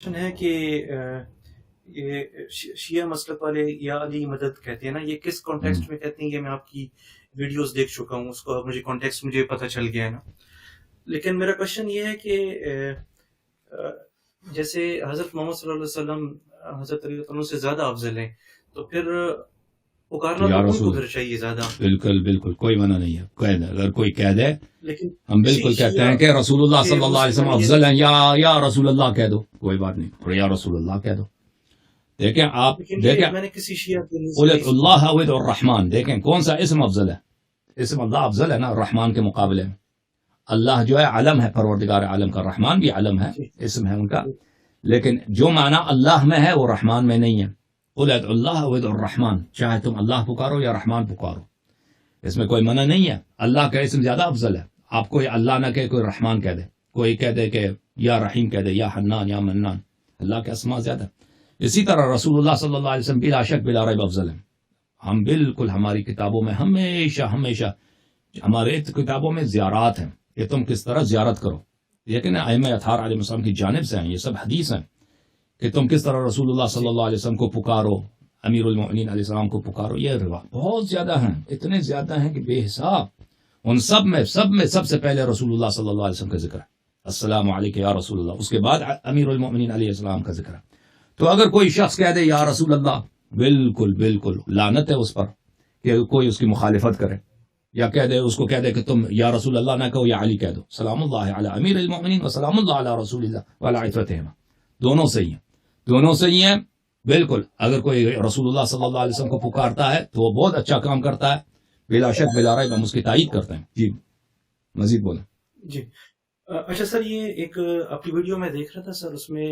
ہے کہ یہ شیعہ مسلک والے یا علی مدد کہتے ہیں نا، یہ کس ہم۔ کانٹیکسٹ میں کہتے ہیں؟ یہ میں آپ کی ویڈیوز دیکھ چکا ہوں، اس کو مجھے کانٹیکسٹ مجھے پتہ چل گیا ہے نا۔ لیکن میرا کوشچن یہ ہے کہ جیسے حضرت محمد صلی اللہ علیہ وسلم حضرت علی عنہ سے زیادہ افضل ہیں، تو پھر پکارنا یا تو ان کو رسول، پھر چاہیے زیادہ، بالکل بالکل کوئی منع نہیں ہے، کہہ دے اگر کوئی کہہ دے، لیکن ہم بالکل کہتے شیعہ ہیں کہ رسول اللہ کے صلی اللہ علیہ وسلم مسلمان یہ افضل ہیں، یا رسول اللہ کہہ دو، کوئی بات نہیں، اور یا رسول اللہ کہہ دو۔ دیکھیں آپ، لیکن دیکھیں یہ میں نے کسی شیعہ کے منہ سے قلت نہیں سنا۔ اللہ ود الرحمن، دیکھیں کون سا اسم افضل ہے؟ اسم اللہ افضل ہے نا الرحمن کے مقابلے میں۔ اللہ جو ہے علم ہے، پروردگار عالم کا، رحمان بھی علم ہے، جی اسم ہے ان کا، جی لیکن جو معنی اللہ میں ہے وہ رحمان میں نہیں ہے۔ قلت اللہ ود الرحمن، چاہے تم اللہ پکارو یا رحمان پکارو، اس میں کوئی منع نہیں ہے، اللہ کا اسم زیادہ افضل ہے۔ آپ کوئی اللہ نہ کہے، کوئی رحمان کہہ دے، کوئی کہہ دے کہ یا رحیم کہہ دے، یا حنان یا منان، اللہ کے اسماء زیادہ۔ اسی طرح رسول اللہ صلی اللہ علیہ وسلم بلا شک بلا ریب افضل ہیں۔ ہم بالکل ہماری کتابوں میں ہمیشہ ہمارے کتابوں میں زیارات ہیں کہ تم کس طرح زیارت کرو، لیکن ائمہ اطہار علیہ السلام کی جانب سے ہیں، یہ سب حدیث ہیں کہ تم کس طرح رسول اللہ صلی اللہ علیہ وسلم کو پکارو، امیر المؤمنین علیہ السلام کو پکارو۔ یہ روایت بہت زیادہ ہیں، اتنے زیادہ ہیں کہ بے حساب۔ ان سب سے پہلے رسول اللہ صلی اللہ علیہ وسلم کا ذکر ہے، السلام علیکم یا رسول اللہ، اس کے بعد امیر المؤمنین علیہ السلام کا ذکر ہے۔ تو اگر کوئی شخص کہہ دے یا رسول اللہ، بالکل لعنت ہے اس پر کہ کوئی اس کی مخالفت کرے، یا کہہ دے، اس کو کہہ دے کہ تم یا رسول اللہ نہ کہو، یا علی کہہ دو، سلام اللہ علی امیر المؤمنین و سلام اللہ علی رسول اللہ وعلی عترتہما، دونوں صحیح ہیں، دونوں صحیح ہیں۔ بالکل اگر کوئی رسول اللہ صلی اللہ علیہ وسلم کو پکارتا ہے تو وہ بہت اچھا کام کرتا ہے، بلا شک بلا ریب ہم اس کی تائید کرتے ہیں۔ جی مزید بولیں۔ جی۔ اچھا سر، یہ ایک آپ کی ویڈیو میں دیکھ رہا تھا سر، اس میں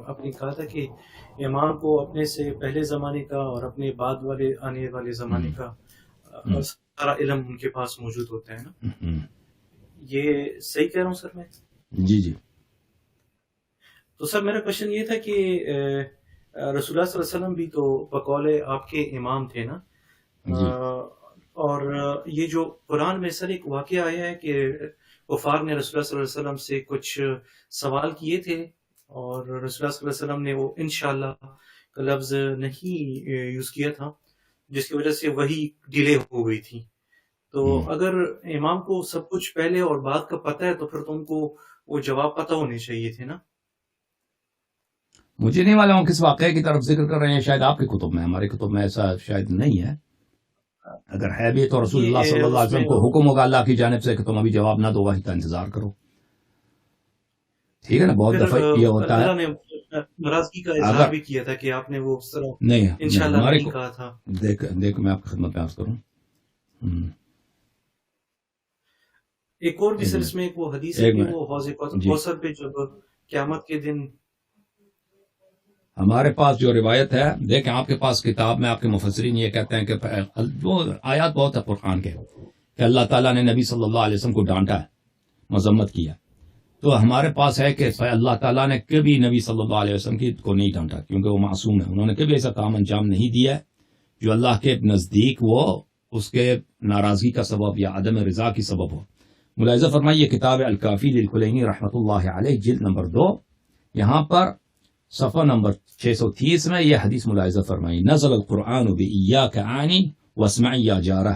آپ نے کہا تھا کہ امام کو اپنے سے پہلے زمانے کا اور اپنے بعد والے آنے والے زمانے کا سارا علم ان کے پاس موجود ہوتا ہے نا، یہ صحیح کہہ رہا ہوں سر میں؟ جی تو سر میرا کوشچن یہ تھا کہ رسول اللہ صلی اللہ علیہ وسلم بھی تو بقول آپ کے امام تھے نا، جی اور یہ جو قرآن میں سر ایک واقعہ آیا ہے کہ کفار نے رسول اللہ صلی اللہ علیہ وسلم سے کچھ سوال کیے تھے، اور رسول اللہ صلی اللہ علیہ وسلم نے وہ انشاءاللہ کا لفظ نہیں یوز کیا تھا، جس کی وجہ سے وہی ڈیلے ہو گئی تھی۔ تو اگر امام کو سب کچھ پہلے اور بعد کا پتہ ہے تو پھر تو ان کو وہ جواب پتہ ہونے چاہیے تھے نا۔ مجھے نہیں معلوم کس واقعے کی طرف ذکر کر رہے ہیں، شاید آپ کی کتب میں، ہماری کتب میں ایسا شاید نہیں ہے، اگر ہے بھی تو رسول اللہ صلی اللہ علیہ وسلم کو حکم ہوگا اللہ کی جانب سے کہ تم ابھی جواب نہ دو، وحی کا انتظار کرو، ٹھیک ہے نا۔ بہت دفعہ یہ ہوتا ہے، اللہ نے ناراضگی کا اظہار بھی کیا تھا کہ آپ نے وہ اس طرح نہیں انشاءاللہ ہمارے نہیں کہا تھا۔ دیکھ میں آپ کی خدمت میں عرض کروں، ایک اور بھی سر اس میں ایک وہ حدیث ہے کہ وہ حوض کوثر پہ جب قیامت کے دن، ہمارے پاس جو روایت ہے، دیکھیں آپ کے پاس کتاب میں آپ کے مفسرین یہ کہتے ہیں کہ وہ آیات بہت ہے قرآن کے کہ اللہ تعالیٰ نے نبی صلی اللہ علیہ وسلم کو ڈانٹا ہے، مذمت کیا، تو ہمارے پاس ہے کہ اللہ تعالیٰ نے کبھی نبی صلی اللہ علیہ وسلم کو نہیں ڈانٹا، کیونکہ وہ معصوم ہے، انہوں نے کبھی ایسا کام انجام نہیں دیا ہے جو اللہ کے نزدیک وہ اس کے ناراضگی کا سبب یا عدم رضا کی سبب ہو۔ ملاحظہ فرمائیے کتاب الکافی للکلینی رحمۃ اللہ علیہ جلد نمبر 2، یہاں پر صفحہ نمبر 630 میں یہ حدیث ملاحظہ فرمائی، نزل القرآن بإیاک عنی واسمع یا جارہ،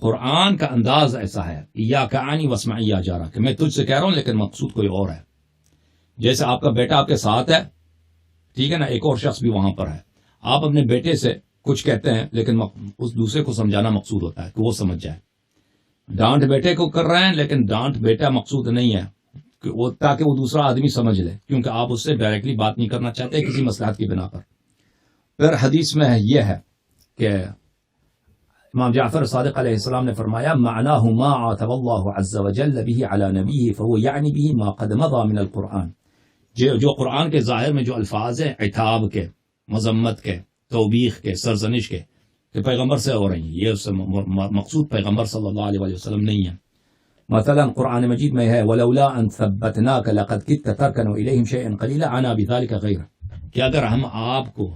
قرآن کا انداز ایسا ہے، ایاک عنی واسمع یا جارہ، کہ میں تجھ سے کہہ رہا ہوں لیکن مقصود کوئی اور ہے۔ جیسے آپ کا بیٹا آپ کے ساتھ ہے، ٹھیک ہے نا، ایک اور شخص بھی وہاں پر ہے، آپ اپنے بیٹے سے کچھ کہتے ہیں لیکن اس دوسرے کو سمجھانا مقصود ہوتا ہے کہ وہ سمجھ جائے۔ ڈانٹ بیٹے کو کر رہے ہیں لیکن ڈانٹ بیٹا مقصود نہیں ہے، تاکہ وہ دوسرا آدمی سمجھ لے، کیونکہ آپ اس سے ڈائریکٹلی بات نہیں کرنا چاہتے کسی مصلحت کی بنا پر۔ پھر حدیث میں یہ ہے کہ امام جعفر صادق علیہ السلام نے فرمایا، معناہ ما عاتب اللہ عز وجل به على نبیہ فهو یعنی به ما قد مضى من القرآن، جو قرآن کے ظاہر میں جو الفاظ ہیں عتاب کے، مذمت کے، توبیخ کے، سرزنش کے، کہ پیغمبر سے ہو رہی ہیں، یہ اس سے مقصود پیغمبر صلی اللہ علیہ وسلم نہیں ہے۔ مثلا قرآن مجید میں ہے وَلَوْلَا أَن ثَبَّتْنَاكَ لَقَدْ كِدْتَ تَرْكَنُ إِلَيْهِمْ شَيْئًا قَلِيلًا عَنَا بِذَلِكَ غَيْرًا، کہ اگر ہم آپ کو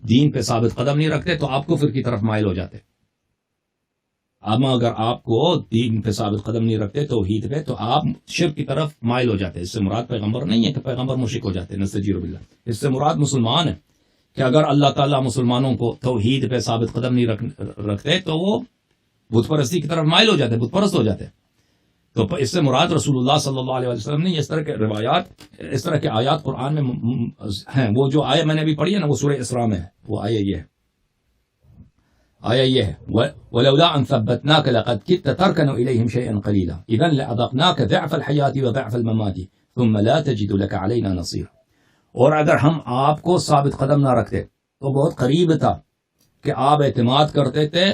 دین پہ ثابت قدم نہیں رکھتے تو آپ کفر کی طرف مائل ہو جاتے، اما اگر آپ کو دین پہ ثابت قدم نہیں رکھتے توحید پہ تو آپ شرک کی طرف مائل ہو جاتے ہیں. اس سے مراد پیغمبر نہیں ہے کہ پیغمبر مشرک ہو جاتے ہیں، نستجیر باللہ. اس سے مراد مسلمان ہے کہ اگر اللہ تعالیٰ مسلمانوں کو توحید پہ ثابت قدم نہیں رکھتے تو وہ بت پرستی کی طرف مائل ہو جاتے، بت پرست ہو جاتے. تو اس سے مراد رسول اللہ صلی اللہ علیہ وسلم نے اس طرح کے روایات، اس طرح کے آیات قرآن میں ہیں. وہ جو آیت میں نے ابھی پڑھی ہے نا، وہ سورہ اسراء میں ہے. وہ آیت یہ ہے، آیت یہ ہے وَلَوْلَا أَن ثَبَّتْنَاكَ لَقَدْ كِدتَّ تَرْكَنُ إِلَيْهِمْ شَيْئًا قَلِيلًا إِذًا لَأَذَقْنَاكَ ضِعْفَ الْحَيَاةِ وَضِعْفَ الْمَمَاتِ ثُمَّ لَا تَجِدُ لَكَ عَلَيْنَا نَصِيرًا. اور اگر ہم آپ کو ثابت قدم نہ رکھتے تو بہت قریب تھا کہ آپ اعتماد کرتے تھے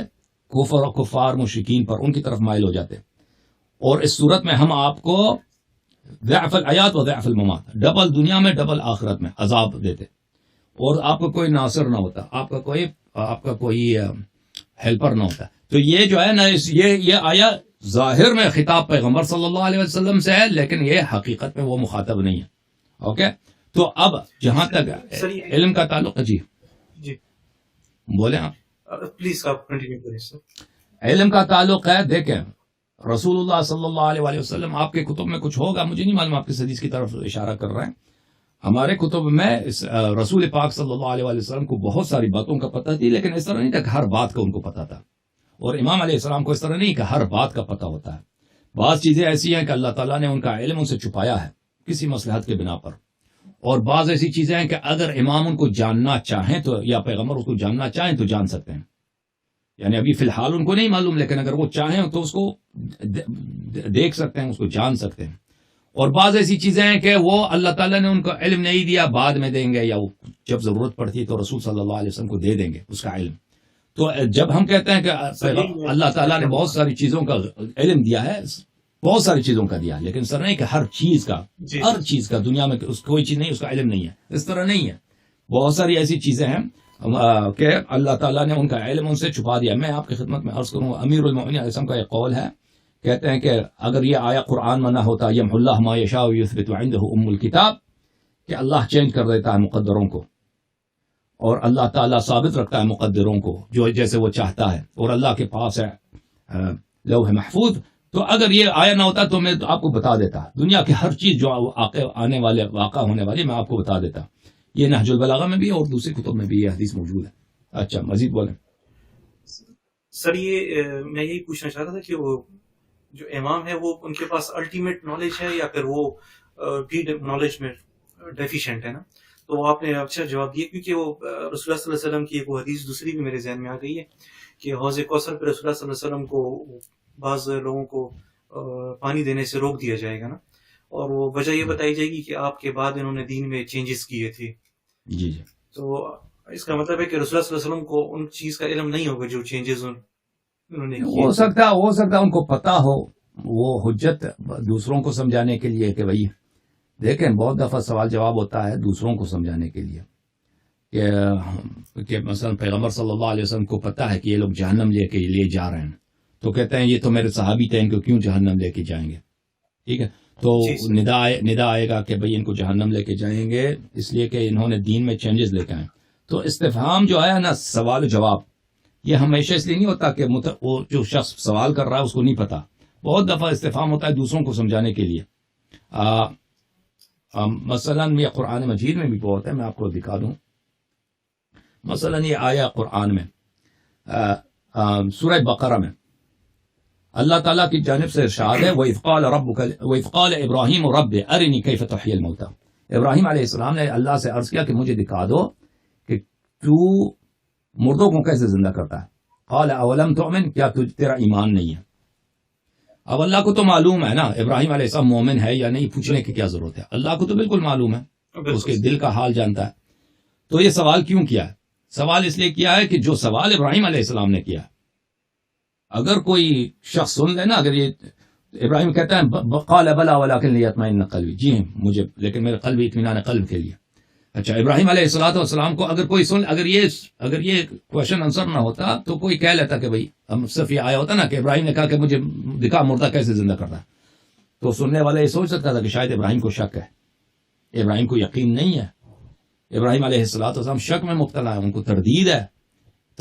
کفر و کفار مشرکین پر، ان کی طرف مائل ہو جاتے. اور اس صورت میں ہم آپ کو ضعف الحیات و ضعف الممات، ڈبل دنیا میں ڈبل آخرت میں عذاب دیتے، اور آپ کو کوئی ناصر نہ ہوتا، آپ کا کوئی ہیلپر نہ ہوتا. تو یہ جو ہے نا، یہ آیا ظاہر میں خطاب پیغمبر صلی اللہ علیہ وسلم سے ہے، لیکن یہ حقیقت میں وہ مخاطب نہیں ہے. اوکے. تو اب جہاں تک علم کا تعلق، جی بولیں آپ پلیز، آپ کنٹینیو کریں سر. علم کا تعلق ہے، دیکھیں رسول اللہ صلی اللہ علیہ وسلم، آپ کے کتب میں کچھ ہوگا، مجھے نہیں معلوم، آپ کس حدیث کی طرف اشارہ کر رہے ہیں. ہمارے کتب میں رسول پاک صلی اللہ علیہ وسلم کو بہت ساری باتوں کا پتہ تھی، لیکن اس طرح نہیں تھا کہ ہر بات کا ان کو پتہ تھا. اور امام علیہ السلام کو اس طرح نہیں کہ ہر بات کا پتہ ہوتا ہے. بعض چیزیں ایسی ہیں کہ اللہ تعالیٰ نے ان کا علم ان سے چھپایا ہے کسی مصلحت کے بنا پر، اور بعض ایسی چیزیں ہیں کہ اگر امام ان کو جاننا چاہیں تو، یا پیغمبر اس کو جاننا چاہیں تو جان سکتے ہیں. یعنی ابھی فی الحال ان کو نہیں معلوم، لیکن اگر وہ چاہیں تو اس کو دیکھ سکتے ہیں، اس کو جان سکتے ہیں. اور بعض ایسی چیزیں ہیں کہ وہ اللہ تعالیٰ نے ان کو علم نہیں دیا، بعد میں دیں گے، یا وہ جب ضرورت پڑتی ہے تو رسول صلی اللہ علیہ وسلم کو دے دیں گے اس کا علم. تو جب ہم کہتے ہیں کہ اللہ تعالیٰ نے بہت ساری چیزوں کا علم دیا ہے، بہت ساری چیزوں کا دیا، لیکن اس طرح نہیں کہ ہر چیز کا دنیا میں کوئی چیز نہیں اس کا علم نہیں ہے، اس طرح نہیں ہے. بہت ساری ایسی چیزیں ہیں کہ اللہ تعالیٰ نے ان کا علم ان سے چھپا دیا. میں آپ کی خدمت میں عرض کروں، امیر المؤمنین علیہ السلام کا ایک قول ہے، کہتے ہیں کہ اگر یہ آیا قرآن میں نہ ہوتا یمحو اللہ ما یشاء ویثبت وعنده ام الکتاب، کہ اللہ چینج کر دیتا ہے مقدروں کو، اور اللہ تعالیٰ ثابت رکھتا ہے مقدروں کو جو جیسے وہ چاہتا ہے، اور اللہ کے پاس ہے لوح محفوظ. تو اگر یہ آیا نہ ہوتا تو میں آپ کو بتا دیتا، دنیا کی ہر چیز جو واقع ہونے والی میں آپ کو بتا دیتا. یہ نہج البلاغہ میں بھی ہے اور دوسری کتب میں بھی یہ حدیث موجود ہے. اچھا، مزید بولیں سر. یہ میں یہی پوچھنا چاہتا تھا کہ وہ جو امام ہے وہ ان کے پاس الٹیمیٹ نالج ہے یا پھر وہ بھی نالج میں ڈیفیشینٹ ہے نا؟ تو آپ نے اچھا جواب دیا، کیونکہ وہ رسول اللہ صلی اللہ علیہ وسلم کی ایک وہ حدیث دوسری بھی میرے ذہن میں آ گئی ہے کہ حوض کوثر پہ رسول اللہ صلی اللہ علیہ وسلم کو بعض لوگوں کو پانی دینے سے روک دیا جائے گا نا، اور وہ وجہ یہ بتائی جائے گی کہ آپ کے بعد انہوں نے دین میں چینجز کیے تھے. جی. تو اس کا مطلب ہے کہ رسول اللہ صلی اللہ علیہ وسلم کو ان چیز کا علم نہیں ہوگا جو چینجز انہوں نے کیے. ہو سکتا ان کو پتا ہو، وہ حجت دوسروں کو سمجھانے کے لیے کہ بھائی دیکھیں، بہت دفعہ سوال جواب ہوتا ہے دوسروں کو سمجھانے کے لیے کہ مثلا پیغمبر صلی اللہ علیہ وسلم کو پتا ہے کہ یہ لوگ جہنم لے جا رہے ہیں، تو کہتے ہیں یہ تو میرے صحابی تھے، ان کو کیوں جہنم لے کے جائیں گے. ٹھیک ہے، تو ندا آئے گا کہ بھئی ان کو جہنم لے کے جائیں گے اس لیے کہ انہوں نے دین میں چینجز لے کے آئے. تو استفہام جو ہے نا، سوال و جواب، یہ ہمیشہ اس لیے نہیں ہوتا کہ وہ جو شخص سوال کر رہا ہے اس کو نہیں پتا. بہت دفعہ استفہام ہوتا ہے دوسروں کو سمجھانے کے لیے. مثلا یہ قرآن مجید میں بھی بہت ہے، میں آپ کو دکھا دوں. مثلا یہ آیا قرآن میں سورہ بقرہ میں اللہ تعالیٰ کی جانب سے ارشاد ہے وَإِذْ قَالَ إِبْرَاهِيمُ رَبِّ أَرِنِي كَيْفَ تُحْيِي الْمَوْتَى. ابراہیم علیہ السلام نے اللہ سے عرض کیا کہ مجھے دکھا دو کہ تو مردوں کو کیسے زندہ کرتا ہے. قَالَ أَوَلَمْ تُؤْمِنْ، کیا تیرا ایمان نہیں ہے؟ اب اللہ کو تو معلوم ہے نا ابراہیم علیہ السلام مومن ہے یا نہیں، پوچھنے کی کیا ضرورت ہے، اللہ کو تو بالکل معلوم ہے، اس کے دل کا حال جانتا ہے. تو یہ سوال کیوں کیا ہے؟ سوال اس لیے کیا ہے کہ جو سوال ابراہیم علیہ السلام نے کیا، اگر کوئی شخص سن لے نا، اگر یہ ابراہیم کہتا ہے قال بلا ولکن لیطمئن قلبی، جی ہاں مجھے، لیکن میرے قلب اطمینان قلب کے لیے. اچھا، ابراہیم علیہ السلام کو اگر کوئی سن، اگر یہ کوشچن آنسر نہ ہوتا تو کوئی کہہ لیتا کہ بھئی ہم صرف یہ آیا ہوتا نا کہ ابراہیم نے کہا کہ مجھے دکھا مردہ کیسے زندہ کرتا ہے، تو سننے والا یہ سوچ سکتا تھا کہ شاید ابراہیم کو شک ہے، ابراہیم کو یقین نہیں ہے. ابراہیم علیہ السلام شک میں مبتلا ہے، ان کو تردید ہے.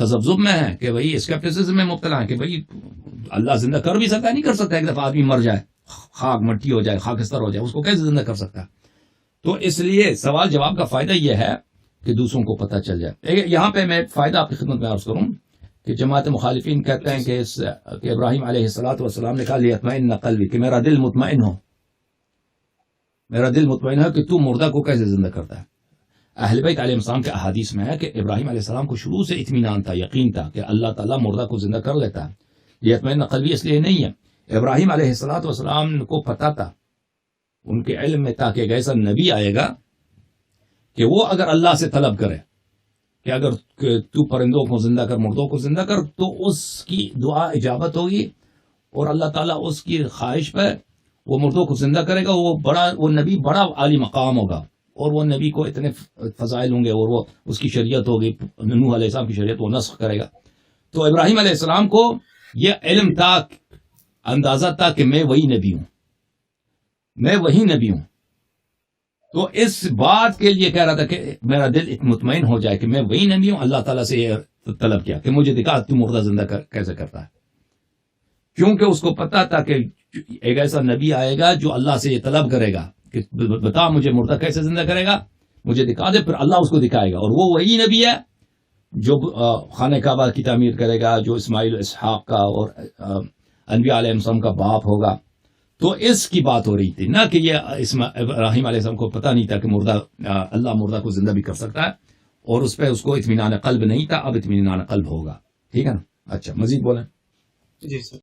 تذبذب میں ہیں کہ بھائی اسکیپٹسزم میں مبتلا ہیں کہ بھائی اللہ زندہ کر بھی سکتا ہے، نہیں کر سکتا، ایک دفعہ آدمی مر جائے، خاک مٹی ہو جائے، خاکستر ہو جائے، اس کو کیسے زندہ کر سکتا ہے؟ تو اس لیے سوال جواب کا فائدہ یہ ہے کہ دوسروں کو پتہ چل جائے. یہاں پہ میں فائدہ آپ کی خدمت میں عرض کروں کہ جماعت مخالفین کہتے ہیں کہ ابراہیم علیہ السلام نے کہا لیطمئن قلبی، کہ میرا دل مطمئن ہو، میرا دل مطمئن ہے کہ تو مردہ کو کیسے زندہ کرتا ہے. اہل بیت علیہ السلام کے احادیث میں ہے کہ ابراہیم علیہ السلام کو شروع سے اطمینان تھا، یقین تھا کہ اللہ تعالیٰ مردہ کو زندہ کر لیتا ہے. لیطمئن قلبی اس لیے نہیں ہے، ابراہیم علیہ السلام کو پتا تھا، ان کے علم میں تھا کہ ایک ایسا نبی آئے گا کہ وہ اگر اللہ سے طلب کرے کہ اگر تو پرندوں کو زندہ کر، مردوں کو زندہ کر، تو اس کی دعا اجابت ہوگی اور اللہ تعالیٰ اس کی خواہش پہ وہ مردوں کو زندہ کرے گا. وہ نبی بڑا عالی مقام ہوگا اور وہ نبی کو اتنے فضائل ہوں گے اور وہ اس کی شریعت ہوگی، نوح علیہ السلام کی شریعت وہ نسخ کرے گا. تو ابراہیم علیہ السلام کو یہ علم تھا، اندازہ تھا کہ میں وہی نبی ہوں، میں وہی نبی ہوں. تو اس بات کے لیے کہہ رہا تھا کہ میرا دل مطمئن ہو جائے کہ میں وہی نبی ہوں. اللہ تعالیٰ سے یہ طلب کیا کہ مجھے دکھا تو مردہ زندہ کیسے کرتا ہے، کیونکہ اس کو پتا تھا کہ ایک ایسا نبی آئے گا جو اللہ سے یہ طلب کرے گا کہ بتا مجھے مردہ کیسے زندہ کرے گا، مجھے دکھا دے. پھر اللہ اس کو دکھائے گا، اور وہ وہی نبی ہے جو خانہ کعبہ کی تعمیر کرے گا، جو اسماعیل اسحاق کا اور انبیاء علیہ السلام کا باپ ہوگا. تو اس کی بات ہو رہی تھی، نہ کہ یہ ابراہیم علیہ السلام کو پتہ نہیں تھا کہ اللہ مردہ کو زندہ بھی کر سکتا ہے، اور اس پہ اس کو اطمینان قلب نہیں تھا. اب اطمینان قلب ہوگا. ٹھیک ہے نا؟ اچھا، مزید بولیں. جی سر.